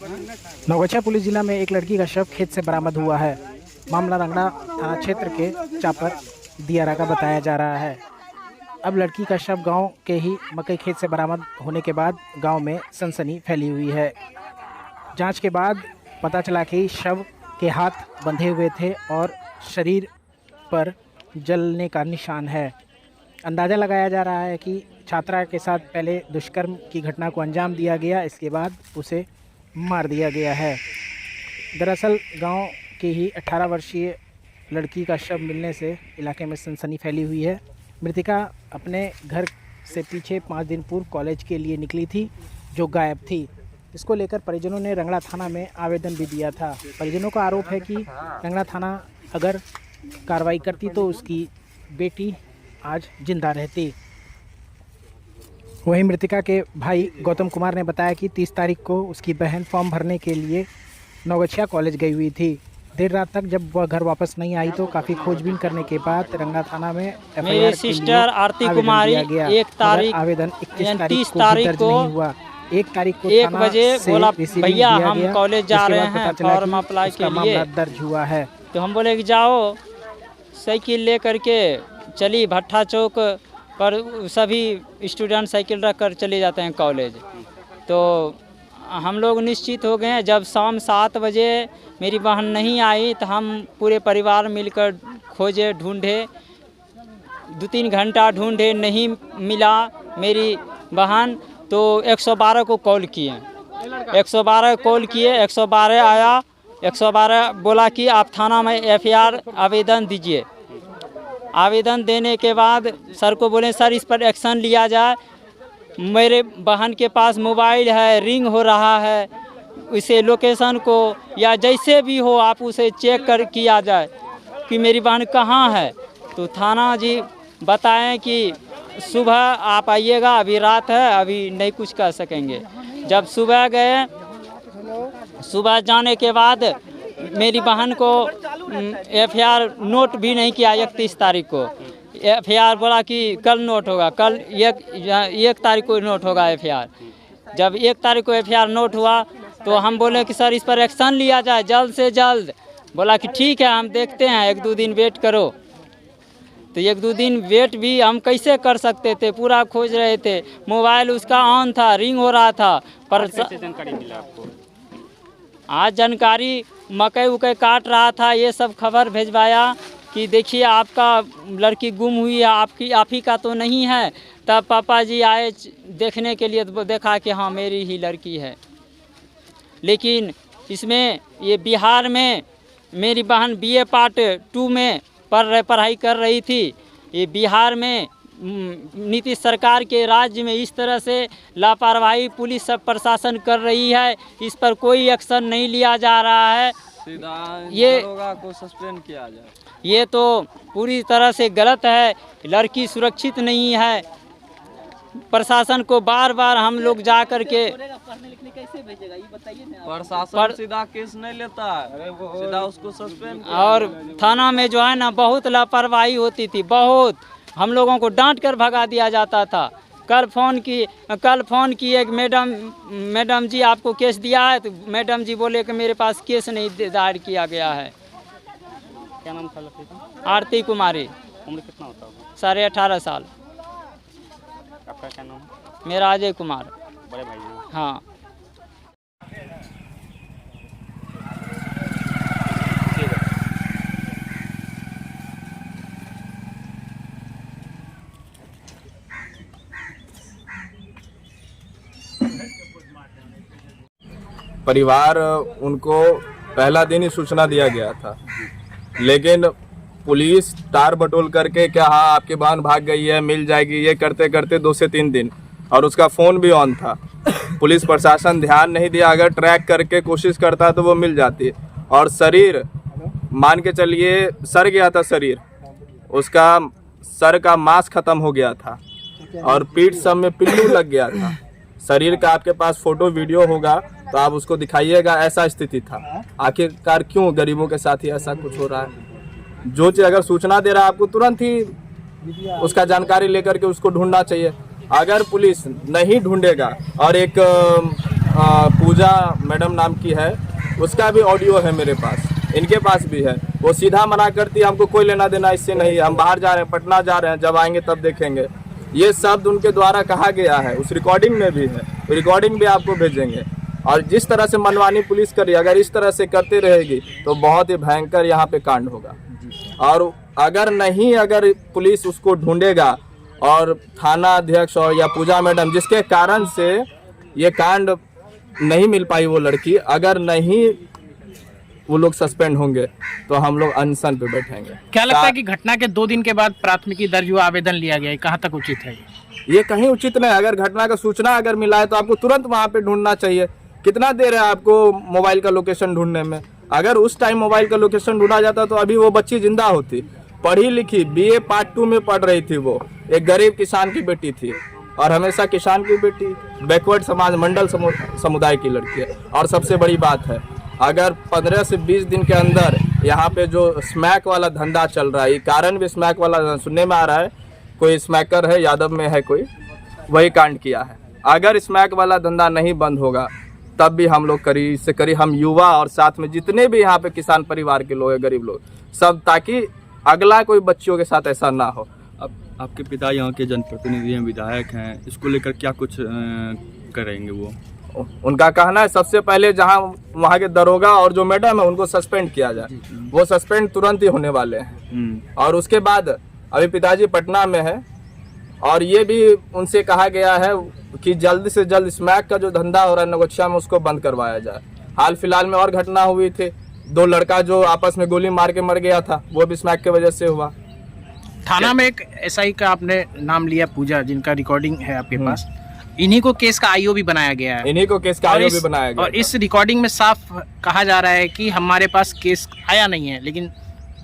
Naugachhia police जिला में एक लड़की का शव खेत से बरामद हुआ है। मामला रंगड़ा थाना क्षेत्र के चापर दियारा का बताया जा रहा है। अब लड़की का शव गांव के ही मकई खेत से बरामद होने के बाद गांव में सनसनी फैली हुई है। जांच के बाद पता चला कि शव के हाथ बंधे हुए थे और शरीर पर जलने का निशान है। अंदाज़ा लगाया जा रहा है कि छात्रा के साथ पहले दुष्कर्म की घटना को अंजाम दिया गया, इसके बाद उसे मार दिया गया है। दरअसल गांव की ही 18 वर्षीय लड़की का शव मिलने से इलाके में सनसनी फैली हुई है। मृतका अपने घर से पीछे 5 दिन पूर्व कॉलेज के लिए निकली थी, जो गायब थी। इसको लेकर परिजनों ने रंगड़ा थाना में आवेदन भी दिया था। परिजनों का आरोप है कि रंगड़ा थाना अगर कार्रवाई करती तो उसकी बेटी आज जिंदा रहती। वहीं मृतका के भाई गौतम कुमार ने बताया कि 30 तारीख को उसकी बहन फॉर्म भरने के लिए नौगछिया कॉलेज गई हुई थी। देर रात तक जब वह घर वापस नहीं आई तो काफ़ी खोजबीन करने के बाद रंगड़ा थाना में मेरी सिस्टर आरती कुमारी 1 तारीख आवेदन 31 30 तारीख को नहीं हुआ। 1 तारीख को 1 बजे बोला भैया हम कॉलेज जा रहे हैं फॉर्म अप्लाई के लिए दर्ज हुआ है। तो हम बोले कि जाओ, साइकिल ले करके चली भट्टा चौक पर। सभी स्टूडेंट साइकिल रख कर चले जाते हैं कॉलेज। तो हम लोग निश्चित हो गए हैं। जब शाम 7 बजे मेरी बहन नहीं आई तो हम पूरे परिवार मिलकर खोजे, ढूंढे, 2-3 घंटा ढूंढे, नहीं मिला मेरी बहन। तो 112 को कॉल किए, 112 कॉल किए, 112 आया। 112 बोला कि आप थाना में FIR आवेदन दीजिए। आवेदन देने के बाद सर को बोले सर इस पर एक्शन लिया जाए। मेरे बहन के पास मोबाइल है, रिंग हो रहा है, उसे लोकेशन को या जैसे भी हो आप उसे चेक कर किया जाए कि मेरी बहन कहाँ है। तो थाना जी बताएं कि सुबह आप आइएगा, अभी रात है, अभी नहीं कुछ कर सकेंगे। जब सुबह गए, सुबह जाने के बाद मेरी बहन को FIR नोट भी नहीं किया। 31 तारीख को FIR बोला कि कल नोट होगा, कल 1 तारीख को नोट होगा FIR। जब 1 तारीख को FIR नोट हुआ तो हम बोले कि सर इस पर एक्शन लिया जाए जल्द से जल्द। बोला कि ठीक है हम देखते हैं, 1-2 दिन वेट करो। तो 1-2 दिन वेट भी हम कैसे कर सकते थे, पूरा खोज रहे थे। मोबाइल उसका ऑन था, रिंग हो रहा था। पर कैसे जानकारी मिला आपको? आज जानकारी मकई उकई काट रहा था, ये सब खबर भेजवाया कि देखिए आपका लड़की गुम हुई है, आप ही का तो नहीं है। तब पापा जी आए देखने के लिए, तो देखा कि हाँ मेरी ही लड़की है। लेकिन इसमें ये बिहार में मेरी बहन BA पार्ट 2 में पढ़ाई कर रही थी। ये बिहार में नीतीश सरकार के राज्य में इस तरह से लापरवाही पुलिस सब प्रशासन कर रही है, इस पर कोई एक्शन नहीं लिया जा रहा है। ये को सस्पेंड किया जाए, ये तो पूरी तरह से गलत है। लड़की सुरक्षित नहीं है। प्रशासन को बार बार हम लोग जा कर के प्रशासन सीधा केस नहीं लेता है, सीधा उसको सस्पेंड। और थाना में जो है ना बहुत लापरवाही होती थी, बहुत हम लोगों को डांट कर भगा दिया जाता था। कल फ़ोन की एक मैडम जी आपको केस दिया है? तो मैडम जी बोले कि मेरे पास केस नहीं दायर किया गया है। क्या नाम था लड़की का? आरती कुमारी। उम्र कितना होता होगा? 18.5 साल। आपका क्या नाम है? मेरा अजय कुमार। बड़े भाई हैं? हाँ। परिवार उनको पहला दिन ही सूचना दिया गया था, लेकिन पुलिस टार बटोल करके क्या हाँ आपकी बहन भाग गई है, मिल जाएगी, ये करते करते 2 से 3 दिन, और उसका फ़ोन भी ऑन था। पुलिस प्रशासन ध्यान नहीं दिया, अगर ट्रैक करके कोशिश करता तो वो मिल जाती। और शरीर मान के चलिए सड़ गया था, शरीर उसका सर का मांस खत्म हो गया था और पीठ सब में पिल्लू लग गया था। शरीर का आपके पास फोटो वीडियो होगा तो आप उसको दिखाइएगा, ऐसा स्थिति था। आखिरकार क्यों गरीबों के साथ ही ऐसा कुछ हो रहा है? जो चीज़ अगर सूचना दे रहा है आपको तुरंत ही उसका जानकारी लेकर के उसको ढूंढना चाहिए। अगर पुलिस नहीं ढूंढेगा और एक पूजा मैडम नाम की है, उसका भी ऑडियो है मेरे पास, इनके पास भी है। वो सीधा मना करती है, हमको कोई लेना देना इससे नहीं, हम बाहर जा रहे हैं, पटना जा रहे हैं, जब आएंगे तब देखेंगे। ये शब्द उनके द्वारा कहा गया है, उस रिकॉर्डिंग में भी है, रिकॉर्डिंग भी आपको भेजेंगे। और जिस तरह से मनमानी पुलिस करी, अगर इस तरह से करते रहेगी तो बहुत ही भयंकर यहाँ पे कांड होगा। और अगर पुलिस उसको ढूंढेगा और थाना अध्यक्ष और या पूजा मैडम, जिसके कारण से ये कांड नहीं मिल पाई वो लड़की, अगर नहीं वो लोग सस्पेंड होंगे तो हम लोग अनशन पे बैठेंगे। क्या लगता है कि घटना के 2 दिन के बाद प्राथमिकी दर्ज हुआ, आवेदन लिया गया, कहाँ तक उचित है? ये कहीं उचित नहीं। अगर घटना का सूचना अगर मिला है तो आपको तुरंत वहाँ पे ढूंढना चाहिए। कितना देर है आपको मोबाइल का लोकेशन ढूंढने में? अगर उस टाइम मोबाइल का लोकेशन ढूंढा जाता तो अभी वो बच्ची जिंदा होती, पढ़ी लिखी, BA पार्ट 2 में पढ़ रही थी। वो एक गरीब किसान की बेटी थी, और हमेशा किसान की बेटी बैकवर्ड समाज मंडल समुदाय की लड़की है। और सबसे बड़ी बात है, अगर 15 से 20 दिन के अंदर यहाँ पे जो स्मैक वाला धंधा चल रहा है, ये कारण भी स्मैक वाला सुनने में आ रहा है, कोई स्मैकर है, यादव में है कोई, वही कांड किया है। अगर स्मैक वाला धंधा नहीं बंद होगा तब भी हम लोग करीब से करीब, हम युवा और साथ में जितने भी यहाँ पे किसान परिवार के लोग हैं, गरीब लोग सब, ताकि अगला कोई बच्चियों के साथ ऐसा ना हो। अब आपके पिता यहाँ के जनप्रतिनिधि हैं, विधायक हैं, इसको लेकर क्या कुछ करेंगे वो? उनका कहना है सबसे पहले जहाँ वहाँ के दरोगा और जो मैडम है उनको सस्पेंड किया जाए। वो सस्पेंड तुरंत ही होने वाले हैं। और उसके बाद अभी पिताजी पटना में है, और ये भी उनसे कहा गया है कि जल्द से जल्द स्मैक का जो धंधा हो रहा है नगोचिया में, उसको बंद करवाया जाए। हाल फिलहाल में और घटना हुई थी, 2 लड़का जो आपस में गोली मार के मर गया था, वो भी स्मैक की वजह से हुआ। थाना में एक SI का आपने नाम लिया, पूजा, जिनका रिकॉर्डिंग है आपके पास, इन्हीं को केस का IO भी बनाया गया है। इन्हीं को केस का IO भी बनाया गया। और इस रिकॉर्डिंग में साफ कहा जा रहा है कि हमारे पास केस आया नहीं है, लेकिन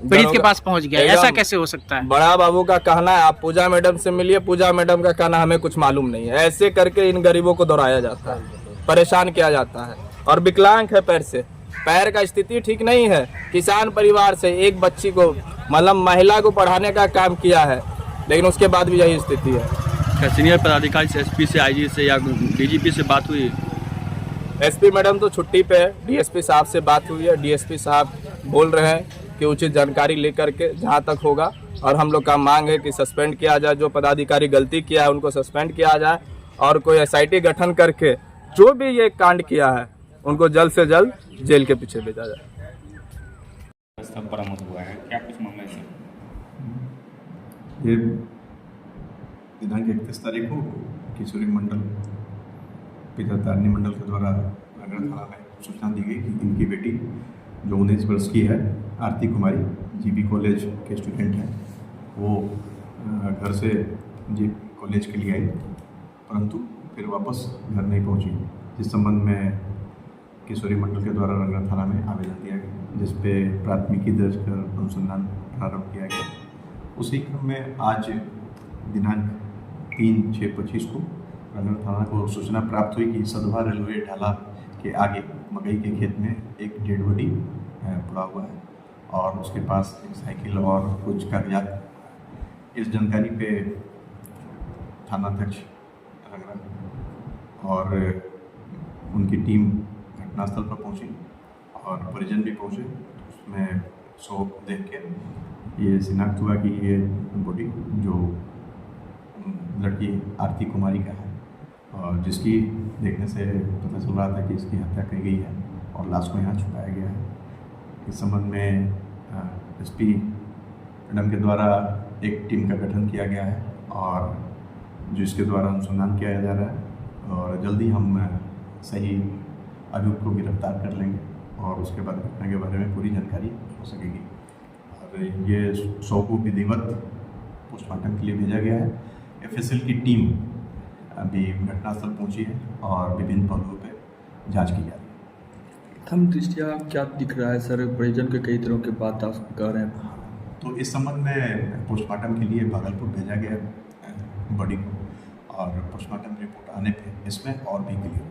पीड़ित के पास पहुंच गया। ऐसा कैसे हो सकता है? बड़ा बाबू का कहना है, आप पूजा मैडम से मिलिए, पूजा मैडम का कहना हमें कुछ मालूम नहीं है। ऐसे करके इन गरीबों को दौड़ाया जाता है, परेशान किया जाता है। और विकलांग है पैर से, पैर का स्थिति ठीक नहीं है। किसान परिवार से एक बच्ची को, मतलब महिला को पढ़ाने का काम किया है, लेकिन उसके बाद भी यही स्थिति है। क्या सीनियर पदाधिकारी से, SP से, IG से या DGP से बात हुई? SP मैडम तो छुट्टी पे है, DSP साहब से बात हुई है। DSP साहब बोल रहे हैं कि उचित जानकारी लेकर के जहाँ तक होगा, और हम लोग का मांग है कि सस्पेंड किया जाए, जो पदाधिकारी गलती किया है उनको सस्पेंड किया जाए, और कोई SIT गठन करके जो भी ये कांड किया है उनको जल्द से जल्द जेल के पीछे भेजा जाए। सब बरामद हुआ है, क्या कुछ मामला है? ये दिनांक 31 तारीख को किशोरी मंडल, पिता तारिणी मंडल के द्वारा नगर थाना में सूचना दी गई कि इनकी बेटी जो 19 वर्ष की है, आरती कुमारी, GB कॉलेज के स्टूडेंट हैं, वो घर से जी कॉलेज के लिए आई, परंतु फिर वापस घर नहीं पहुंची, जिस संबंध में किशोरी मंडल के द्वारा नगर थाना में आवेदन दिया गया, जिस पे प्राथमिकी दर्ज कर अनुसंधान प्रारंभ किया गया। उसी क्रम में आज दिनांक 3/6/25 को नगर थाना को सूचना प्राप्त हुई कि सदभा रेलवे ढाला के आगे मकई के खेत में एक डेड बॉडी पड़ा हुआ है, और उसके पास एक साइकिल और कुछ कागजात। इस जानकारी पे थानाध्यक्ष रंगरा और उनकी टीम घटनास्थल पर पहुंची, और परिजन भी पहुंचे। उसमें शोक देख के ये शिनाख्त हुआ कि ये बॉडी जो लड़की आरती कुमारी का है, और जिसकी देखने से पता चल रहा था कि इसकी हत्या की गई है और लाश को यहाँ छुपाया गया है। इस संबंध में SP मैडम के द्वारा एक टीम का गठन किया गया है, और जिसके द्वारा अनुसंधान किया जा रहा है, और जल्दी हम सही अभियुक्त को गिरफ्तार कर लेंगे, और उसके बाद घटना के बारे में पूरी जानकारी हो सकेगी। और ये शव को विधिवत पोस्टमार्टम के लिए भेजा गया है। FSL की टीम अभी घटनास्थल पहुंची है और विभिन्न पहलुओं पर जांच की जा रही है। हम दृष्टिया क्या दिख रहा है सर, परिजन के कई दिनों के बाद आप कह रहे हैं, तो इस संबंध में पोस्टमार्टम के लिए भागलपुर भेजा गया बॉडी को, और पोस्टमार्टम रिपोर्ट आने पे इसमें और भी क्लियर